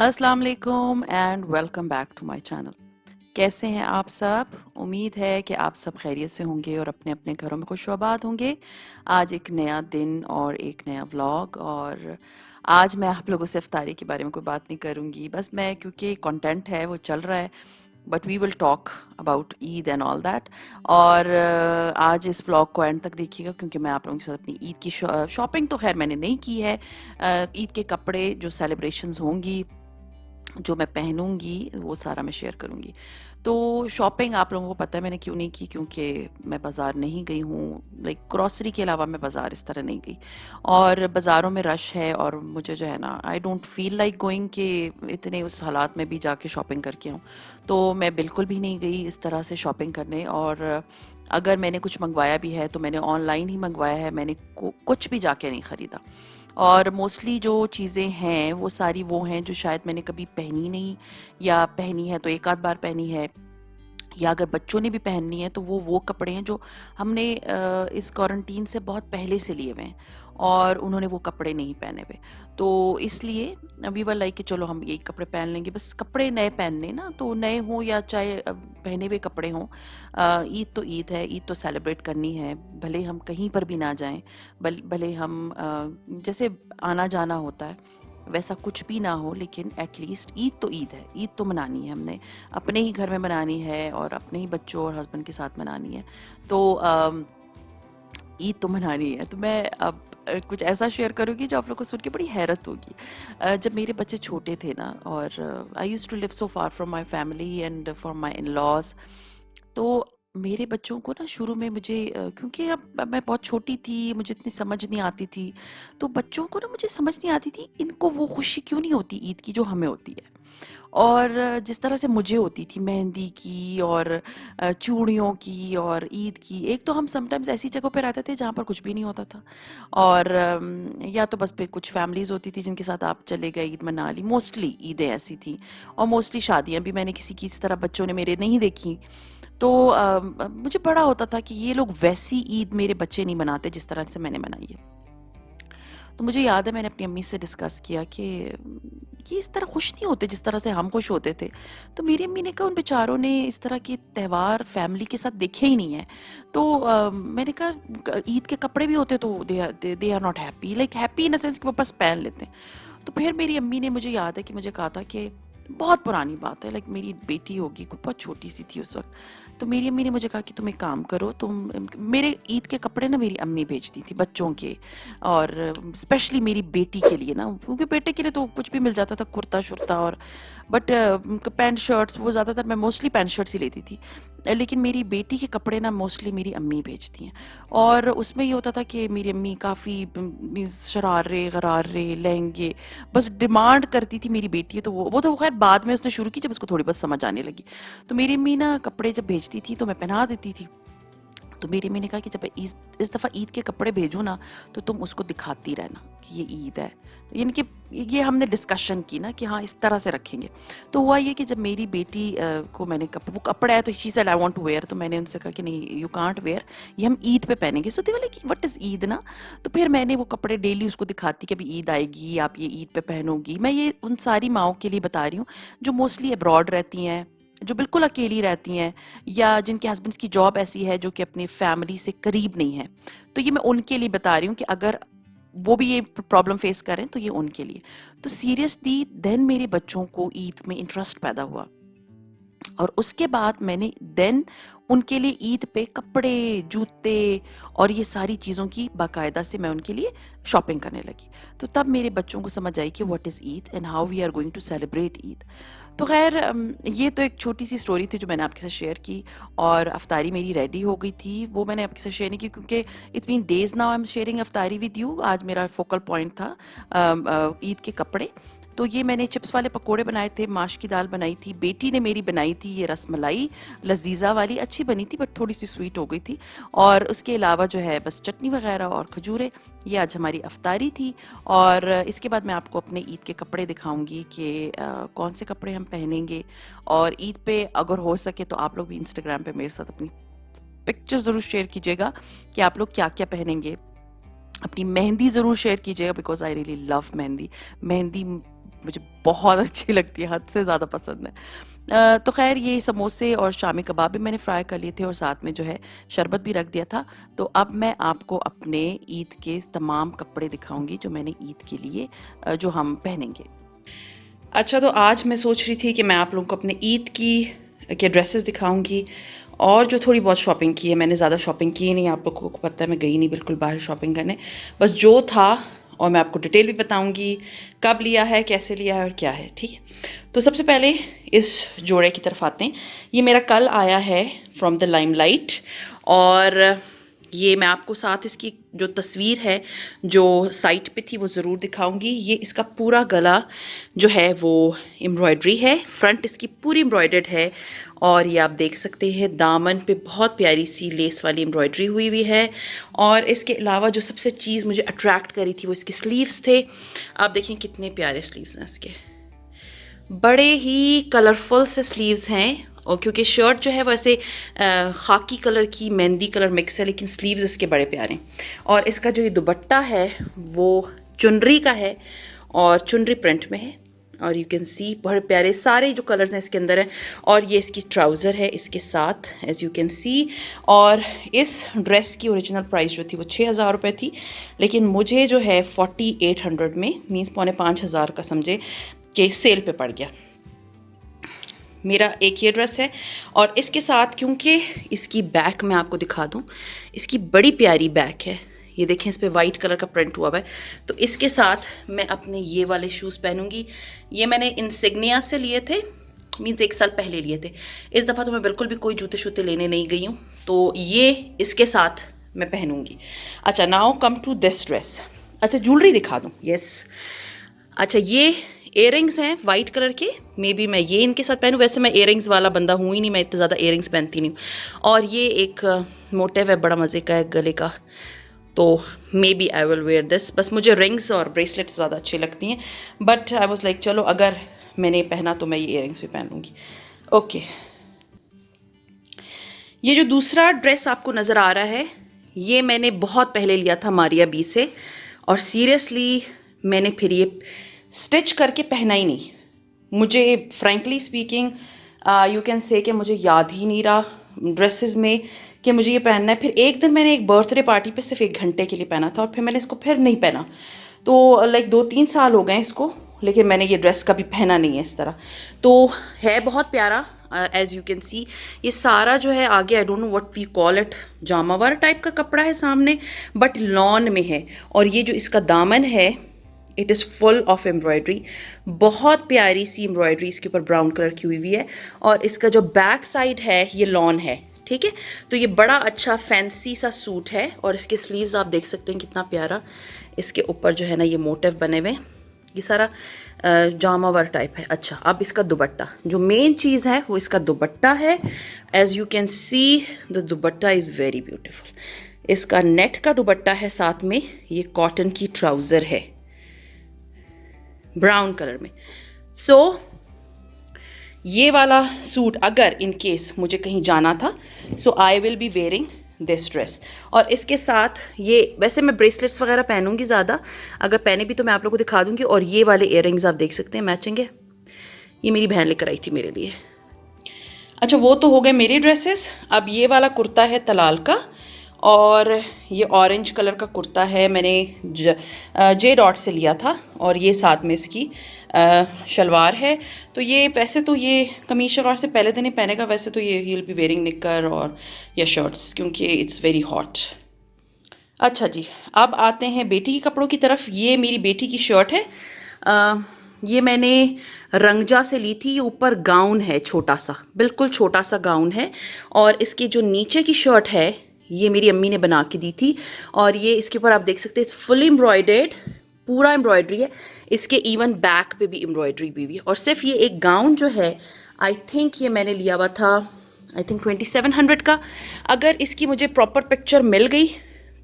अस्सलाम वालेकुम and welcome back to my channel. कैसे हैं आप सब? उम्मीद है कि आप सब खैरियत से होंगे और अपने अपने घरों में खुशआबाद होंगे। आज एक नया दिन और एक नया व्लॉग। और आज मैं आप लोगों से इफ्तारी के बारे में कोई बात नहीं करूंगी, बस मैं क्योंकि कंटेंट है वो चल रहा है, but we will talk about Eid and all that. और आज इस व्लॉग को एंड तक देखिएगा क्योंकि मैं आप लोगों के साथ अपनी ईद की शॉपिंग तो खैर मैंने नहीं की है। ईद के कपड़े जो सेलिब्रेशंस होंगी, जो मैं पहनूंगी, वो सारा मैं शेयर करूंगी। तो शॉपिंग आप लोगों को पता है मैंने क्यों नहीं की, क्योंकि मैं बाज़ार नहीं गई हूँ। लाइक ग्रॉसरी के अलावा मैं बाज़ार इस तरह नहीं गई, और बाज़ारों में रश है और मुझे जो है ना, I don't feel like going कि इतने उस हालात में भी जाके शॉपिंग करके आऊँ। तो मैं बिल्कुल भी नहीं गई इस तरह से शॉपिंग करने। और अगर मैंने कुछ मंगवाया भी है तो मैंने ऑनलाइन ही मंगवाया है, मैंने कुछ भी जाके नहीं ख़रीदा। और मोस्टली जो चीज़ें हैं वो सारी वो हैं जो शायद मैंने कभी पहनी नहीं, या पहनी है तो एक आध बार पहनी है, या अगर बच्चों ने भी पहननी है तो वो कपड़े हैं जो हमने इस क्वारंटीन से बहुत पहले से लिए हुए हैं और उन्होंने वो कपड़े नहीं पहने हुए। तो इसलिए वी वर लाइक कि चलो हम यही कपड़े पहन लेंगे, बस कपड़े नए पहनने ना, तो नए हों या चाहे पहने हुए कपड़े हों। ईद तो ईद है, ईद तो सेलिब्रेट करनी है, भले हम कहीं पर भी ना जाएं, भले हम जैसे आना जाना होता है वैसा कुछ भी ना हो, लेकिन एटलीस्ट ईद तो ईद है, ईद तो मनानी है हमने, अपने ही घर में मनानी है और अपने ही बच्चों और हस्बैंड के साथ मनानी है। तो ईद तो मनानी है। तो मैं अब कुछ ऐसा शेयर करूँगी जो आप लोग को सुन के बड़ी हैरत होगी। जब मेरे बच्चे छोटे थे ना, और I used to live so far from my family and from my in laws, तो मेरे बच्चों को ना शुरू में मुझे क्योंकि अब मैं बहुत छोटी थी, मुझे इतनी समझ नहीं आती थी, तो बच्चों को ना मुझे समझ नहीं आती थी इनको वो खुशी क्यों नहीं होती ईद की जो हमें होती है। और जिस तरह से मुझे होती थी मेहंदी की और चूड़ियों की और ईद की, एक तो हम समटाइम्स ऐसी जगहों पे रहते थे जहाँ पर कुछ भी नहीं होता था, और या तो बस पे कुछ फैमिलीज होती थी जिनके साथ आप चले गए, ईद मना ली, मोस्टली ईदें ऐसी थी। और मोस्टली शादियाँ भी मैंने किसी की इस तरह बच्चों ने मेरे नहीं देखी। तो मुझे बड़ा होता था कि ये लोग वैसी ईद मेरे बच्चे नहीं मनाते जिस तरह से मैंने मनाई है। तो मुझे याद है मैंने अपनी अम्मी से डिस्कस किया कि ये इस तरह खुश नहीं होते जिस तरह से हम खुश होते थे। तो मेरी अम्मी ने कहा उन बेचारों ने इस तरह के त्यौहार फैमिली के साथ देखे ही नहीं है। तो मैंने कहा ईद के कपड़े भी होते तो they are not happy, like happy in the sense कि वो बस पहन लेते हैं। तो फिर मेरी अम्मी ने, मुझे याद है कि मुझे कहा था कि बहुत पुरानी बात है, लाइक मेरी बेटी होगी, बहुत छोटी सी थी उस वक्त। तो मेरी अम्मी ने मुझे कहा कि तुम एक काम करो, तुम मेरे ईद के कपड़े ना मेरी अम्मी भेजती थी बच्चों के, और स्पेशली मेरी बेटी के लिए ना, क्योंकि बेटे के लिए तो कुछ भी मिल जाता था, कुर्ता शुर्ता और बट पैंट शर्ट्स वो ज़्यादातर मैं मोस्टली पैंट शर्ट्स ही लेती थी। लेकिन मेरी बेटी के कपड़े ना मोस्टली मेरी अम्मी भेजती हैं। और उसमें ये होता था कि मेरी अम्मी काफ़ी शरारे गरारे लहंगे बस डिमांड करती थी मेरी बेटी है, तो वो तो खैर बाद में उसने शुरू की जब उसको थोड़ी बहुत समझ आने लगी। तो मेरी अम्मी ना कपड़े जब भेजती थी तो मैं पहना देती थी। तो मेरी अम्मी ने कहा कि जब मैं इस दफ़ा ईद के कपड़े भेजूँ ना, तो तुम उसको दिखाती रहना कि ये ईद है, यानी कि ये हमने डिस्कशन की ना कि हाँ इस तरह से रखेंगे। तो हुआ ये कि जब मेरी बेटी को मैंने वो कपड़ा है तो she said I want to wear, तो मैंने उनसे कहा कि नहीं यू कांट वेयर, ये हम ईद पे पहनेंगे। So they were like what is Eid ना। तो फिर मैंने वो कपड़े डेली उसको दिखाती कि अभी ईद आएगी, आप ये ईद पे पहनोगी। मैं ये उन सारी माओं के लिए बता रही हूँ जो मोस्टली अब्रॉड रहती हैं, जो बिल्कुल अकेली रहती हैं, या जिनके हस्बैंड्स की जॉब ऐसी है जो कि अपनी फैमिली से करीब नहीं है। तो ये मैं उनके लिए बता रही हूँ कि अगर वो भी ये प्रॉब्लम फेस करें तो ये उनके लिए। तो सीरियसली देन मेरे बच्चों को ईद में इंटरेस्ट पैदा हुआ, और उसके बाद मैंने देन उनके लिए ईद पे कपड़े, जूते और ये सारी चीज़ों की बाकायदा से मैं उनके लिए शॉपिंग करने लगी। तो तब मेरे बच्चों को समझ आई कि what is Eid and how we are going to celebrate Eid. तो खैर ये तो एक छोटी सी स्टोरी थी जो मैंने आपके साथ शेयर की। और अफ्तारी मेरी रेडी हो गई थी, वो मैंने आपके साथ शेयर नहीं की क्योंकि it's been days now I am sharing iftari with you. आज मेरा फोकल पॉइंट था ईद के कपड़े। तो ये मैंने चिप्स वाले पकोड़े बनाए थे, माश की दाल बनाई थी, बेटी ने मेरी बनाई थी ये रसमलाई लजीजा वाली, अच्छी बनी थी बट थोड़ी सी स्वीट हो गई थी। और उसके अलावा जो है बस चटनी वगैरह और खजूरें। ये आज हमारी अफ्तारी थी। और इसके बाद मैं आपको अपने ईद के कपड़े दिखाऊंगी कि कौन से कपड़े हम पहनेंगे। और ईद पे अगर हो सके तो आप लोग भी इंस्टाग्राम पे मेरे साथ अपनी पिक्चर ज़रूर शेयर कीजिएगा कि आप लोग क्या क्या पहनेंगे। अपनी मेहंदी ज़रूर शेयर कीजिएगा because I really love mehndi. Mehndi मुझे बहुत अच्छी लगती है, हद से ज़्यादा पसंद है। तो खैर ये समोसे और शामी कबाब भी मैंने फ्राई कर लिए थे और साथ में जो है शरबत भी रख दिया था। तो अब मैं आपको अपने ईद के तमाम कपड़े दिखाऊंगी जो मैंने ईद के लिए जो हम पहनेंगे। अच्छा, तो आज मैं सोच रही थी कि मैं आप लोगों को अपने ईद की के ड्रेसेस दिखाऊंगी और जो थोड़ी बहुत शॉपिंग की है। मैंने ज़्यादा शॉपिंग की नहीं, आप लोगों को पता है मैं गई नहीं बिल्कुल बाहर शॉपिंग करने, बस जो था, और मैं आपको डिटेल भी बताऊंगी कब लिया है, कैसे लिया है और क्या है, ठीक है। तो सबसे पहले इस जोड़े की तरफ आते हैं। ये मेरा कल आया है फ्रॉम द लाइमलाइट, और ये मैं आपको साथ इसकी जो तस्वीर है जो साइट पे थी वो ज़रूर दिखाऊंगी। ये इसका पूरा गला जो है वो एम्ब्रॉयडरी है, फ्रंट इसकी पूरी एम्ब्रॉयडर्ड है, और ये आप देख सकते हैं दामन पे बहुत प्यारी सी लेस वाली एम्ब्रॉयडरी हुई हुई है। और इसके अलावा जो सबसे चीज़ मुझे अट्रैक्ट करी थी वो इसके स्लीव्स थे। आप देखें कितने प्यारे स्लीव्स हैं इसके, बड़े ही कलरफुल से स्लीव्स हैं। और क्योंकि शर्ट जो है वो ऐसे खाकी कलर की मेहंदी कलर मिक्स है, लेकिन स्लीव्स इसके बड़े प्यारे हैं। और इसका जो ये दुपट्टा है वो चुनरी का है और चुनरी प्रिंट में है, और यू कैन सी बड़े प्यारे सारे जो कलर्स हैं इसके अंदर हैं। और ये इसकी ट्राउज़र है इसके साथ, एज यू कैन सी। और इस ड्रेस की ओरिजिनल प्राइस जो थी वो 6,000 रुपये थी, लेकिन मुझे जो है 4800 में, मीन्स 4,500 का समझे कि सेल पे पड़ गया। मेरा एक ये ड्रेस है, और इसके साथ क्योंकि इसकी बैक मैं आपको दिखा दूँ, इसकी बड़ी प्यारी बैक है, ये देखें इस पर वाइट कलर का प्रिंट हुआ हुआ है। तो इसके साथ मैं अपने ये वाले शूज़ पहनूंगी। ये मैंने इंसिग्निया से लिए थे, मीन्स 1 साल पहले लिए थे। इस दफ़ा तो मैं बिल्कुल भी कोई जूते शूते लेने नहीं गई हूँ, तो ये इसके साथ मैं पहनूंगी। अच्छा, now come to this dress. अच्छा, ज्वेलरी दिखा दूँ, यस। अच्छा, ये इयररिंग्स हैं वाइट कलर के, मे बी मैं ये इनके साथ पहनूँ। वैसे मैं इयररिंग्स वाला बंदा हूँ ही नहीं, मैं इतने ज़्यादा इयररिंग्स पहनती नहीं हूँ। और ये एक मोटिव है, बड़ा मज़े का है गले का, तो maybe I will wear this. बस मुझे रिंग्स और ब्रेसलेट ज़्यादा अच्छी लगती हैं, बट आई वॉज लाइक चलो अगर मैंने पहना तो मैं ये इयररिंग्स भी पहन लूँगी। ओके, ये जो दूसरा ड्रेस आपको नज़र आ रहा है ये मैंने बहुत पहले लिया था मारिया बी से, और सीरियसली मैंने फिर ये स्टिच करके पहना ही नहीं। मुझे frankly speaking you can say कि मुझे याद ही नहीं रहा ड्रेसेस में कि मुझे ये पहनना है। फिर एक दिन मैंने एक बर्थडे पार्टी पे सिर्फ 1 घंटे के लिए पहना था, और फिर मैंने इसको फिर नहीं पहना। तो लाइक 2-3 साल हो गए इसको, लेकिन मैंने ये ड्रेस कभी पहना नहीं है इस तरह। तो है बहुत प्यारा, एज यू कैन सी। ये सारा जो है आगे, I don't know what we call it, jamawar type का कपड़ा है सामने, बट लॉन में है। और ये जो इसका दामन है it is full of embroidery, बहुत प्यारी सी एम्ब्रॉयडरी इसके ऊपर ब्राउन कलर की हुई हुई है। और इसका जो बैक साइड है ये लॉन है, ठीक है। तो ये बड़ा अच्छा फैंसी सा सूट है, और इसके स्लीव्स आप देख सकते हैं कितना प्यारा इसके ऊपर जो है ना ये मोटिव बने हुए, ये सारा जामावर टाइप है। अच्छा, अब इसका दुपट्टा, जो मेन चीज़ है वो इसका दुपट्टा है। As you can see the dupatta is very beautiful. इसका नेट का दुपट्टा है, साथ में ये कॉटन की ट्राउज़र है ब्राउन कलर में। सो ये वाला सूट अगर इन केस मुझे कहीं जाना था, so I will be wearing this dress. और इसके साथ ये, वैसे मैं ब्रेसलेट्स वगैरह पहनूंगी ज़्यादा, अगर पहने भी तो मैं आप लोगों को दिखा दूंगी। और ये वाले इयररिंग्स आप देख सकते हैं मैचिंग है, ये मेरी बहन लेकर आई थी मेरे लिए। अच्छा, वो तो हो गए मेरे ड्रेसेस। अब ये वाला कुर्ता है तलाल का, और ये ऑरेंज कलर का कुर्ता है, मैंने जे डॉट से लिया था, और ये साथ में इसकी शलवार है। तो ये वैसे तो ये कमीज शलवार से पहले दिन ही पहनेगा, वैसे तो ये ही विल बी वेयरिंग निकर और या शर्ट्स, क्योंकि इट्स वेरी हॉट। अच्छा जी, अब आते हैं बेटी के कपड़ों की तरफ। ये मेरी बेटी की शर्ट है, ये मैंने रंगजा से ली थी। ये ऊपर गाउन है, छोटा सा, बिल्कुल छोटा सा गाउन है, और इसकी जो नीचे की शर्ट है ये मेरी अम्मी ने बना के दी थी। और ये इसके ऊपर आप देख सकते हैं फुल एम्ब्रॉयडर्ड, पूरा एम्ब्रॉयडरी है, इसके इवन बैक पे भी एम्ब्रॉयडरी भी है। और सिर्फ ये एक गाउन जो है, आई थिंक ये मैंने लिया हुआ था, आई थिंक 2700 का। अगर इसकी मुझे प्रॉपर पिक्चर मिल गई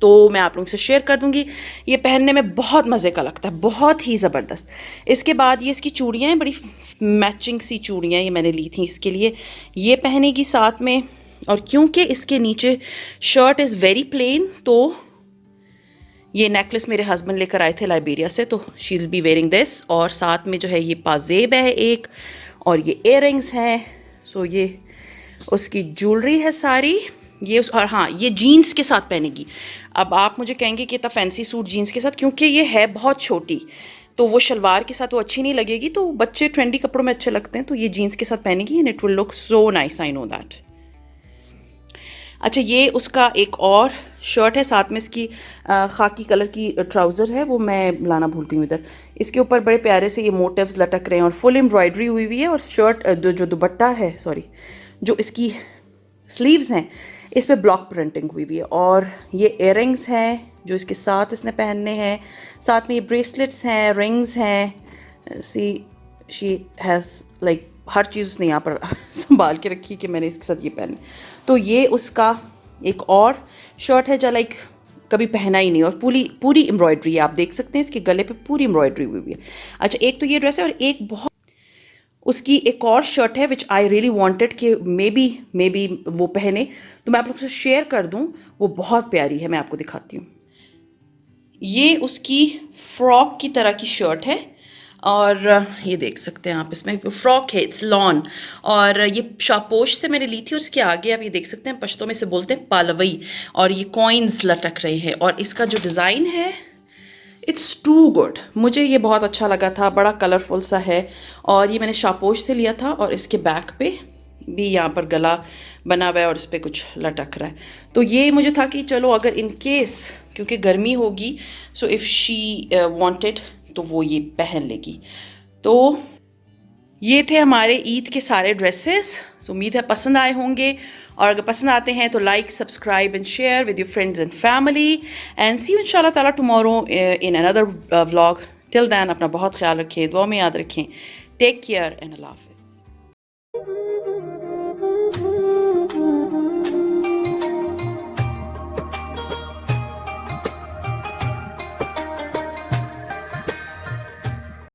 तो मैं आप लोगों से शेयर कर दूंगी। ये पहनने में बहुत मज़े का लगता है, बहुत ही ज़बरदस्त। इसके बाद ये इसकी चूड़ियाँ हैं, बड़ी मैचिंग सी चूड़ियाँ ये मैंने ली थी इसके लिए, ये पहनेगी साथ में। और क्योंकि इसके नीचे शर्ट इज़ वेरी प्लेन, तो ये नेकलेस मेरे हस्बैंड लेकर आए थे लाइबेरिया से, तो she will be wearing this. और साथ में जो है ये पाजेब है एक, और ये इयररिंग्स हैं। सो ये उसकी ज्वेलरी है सारी। ये उस, और हाँ, ये जीन्स के साथ पहनेगी। अब आप मुझे कहेंगे कि इतना फैंसी सूट जीन्स के साथ, क्योंकि ये है बहुत छोटी, तो वो शलवार के साथ वो अच्छी नहीं लगेगी। तो बच्चे ट्रेंडी कपड़ों में अच्छे लगते हैं, तो ये जीन्स के साथ पहनेगी and it will look so nice, I know that. अच्छा, ये उसका एक और शर्ट है, साथ में इसकी खाकी कलर की ट्राउज़र है, वो मैं लाना भूल गई हूँ इधर। इसके ऊपर बड़े प्यारे से ये मोटिव्स लटक रहे हैं और फुल एम्ब्रॉयडरी हुई हुई है। और शर्ट जो दुपट्टा है, सॉरी, जो इसकी स्लीव्स हैं, इस पे ब्लॉक प्रिंटिंग हुई हुई है। और ये इयररिंग्स हैं जो इसके साथ इसने पहनने हैं। साथ में ये ब्रेसलेट्स हैं, रिंग्स हैं। शी हैज़ लाइक हर चीज़ उसने यहाँ पर संभाल के रखी कि मैंने इसके साथ ये पहने। तो ये उसका एक और शर्ट है जो लाइक कभी पहना ही नहीं, और पूरी पूरी एम्ब्रॉयडरी है, आप देख सकते हैं इसके गले पे पूरी एम्ब्रॉयडरी हुई हुई है। अच्छा, एक तो ये ड्रेस है, और एक बहुत उसकी एक और शर्ट है विच आई रियली वांटेड कि मे बी वो पहने, तो मैं आप लोग से शेयर कर दूं। वो बहुत प्यारी है, मैं आपको दिखाती हूँ। ये उसकी फ्रॉक की तरह की शर्ट है, और ये देख सकते हैं आप, इसमें फ्रॉक है, इट्स लॉन। और ये शापोश से मैंने ली थी, और इसके आगे आप ये देख सकते हैं, पश्तो में से बोलते हैं पालवई, और ये कॉइन्स लटक रहे हैं। और इसका जो डिज़ाइन है, इट्स टू गुड, मुझे ये बहुत अच्छा लगा था, बड़ा कलरफुल सा है। और ये मैंने शापोश से लिया था, और इसके बैक पे भी यहाँ पर गला बना हुआ है और इस पर कुछ लटक रहा है। तो ये मुझे था कि चलो अगर इन केस, क्योंकि गर्मी होगी, सो इफ़ शी वांटेड तो वो ये पहन लेगी। तो ये थे हमारे ईद के सारे ड्रेसेस। तो उम्मीद है पसंद आए होंगे, और अगर पसंद आते हैं तो like, subscribe and share with your friends and family, and see you इंशाल्लाह ताला tomorrow in another vlog. Till then अपना बहुत ख्याल रखें, दुआ में याद रखें। टेक केयर एंड अल्लाह हाफ़िज़।